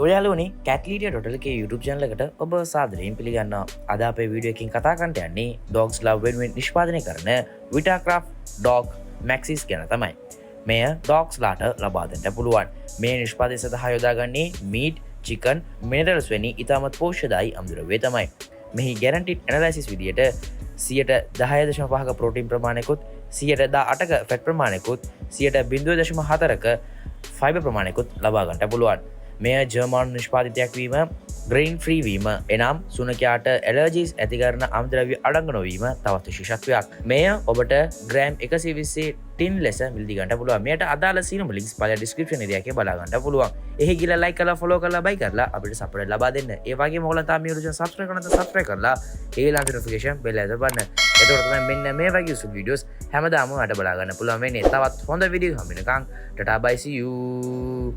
ඔයාලුවනේ catlitter.lk YouTube channel එකට ඔබ සාදරයෙන් පිළිගන්නවා. අද අපේ වීඩියෝ එකකින් කතා කරන්න යන්නේ dogs love වෙනුවෙන් නිෂ්පාදනය කරන Vitakraft Dog Maxi ගැන තමයි. මෙය dogs ලාට ලබා දෙන්න පුළුවන්. මේ නිෂ්පාදනය සඳහා යොදාගන්නේ meat, chicken, minerals වැනි ඉතාමත් පෝෂ්‍යදායී අමුද්‍රව්‍ය තමයි. මෙහි guaranteed analysis විදියට 10.5% ප්‍රෝටීන් ප්‍රමාණයකුත් 118ක ෆැට් ප්‍රමාණයකුත් 0.4ක ෆයිබර් ප්‍රමාණයකුත් ලබා ගන්නට පුළුවන්. මෙය ජර්මානු නිෂ්පාදිතයක් වීම, ග්‍රේන් ෆ්‍රී වීම, එනම් සුනකයාට ඇලර්ජිස් ඇති කරන අමුද්‍රව්‍ය අඩංගු නොවීම තවත් විශේෂත්වයක්. මෙය ඔබට ග්‍රෑම් 120 ටින් ලෙස මිලදී ගන්නට පුළුවන්. මෙයට අදාළ සියලුම ලින්ක්ස් පහළ ඩිස්ක්‍රිප්ෂන් එකේ බලා ගන්නට පුළුවන්. එහි ගිහලා ලයික් කරලා ෆලෝ කරලා බයි කරලා අපිට සපෝට් ලබා දෙන්න. ඒ වගේම ඔයගොල්ලන් තාම මේ YouTube සබ්ස්ක්‍රයිබ් කරන්න නැත්නම් සබ්ස්ක්‍රයිබ් කරලා ඒ ළඟ නොටිෆිකේෂන් බෙල් එක දබන්න. එතකොට තමයි මෙන්න මේ වගේ සුළු වීඩියෝස් හැමදාම අට බලා ගන්න පුළුවන් වෙන්නේ. තවත් හොඳ වීඩියෝ හම්බ වෙනකන් ටටා බයි see you.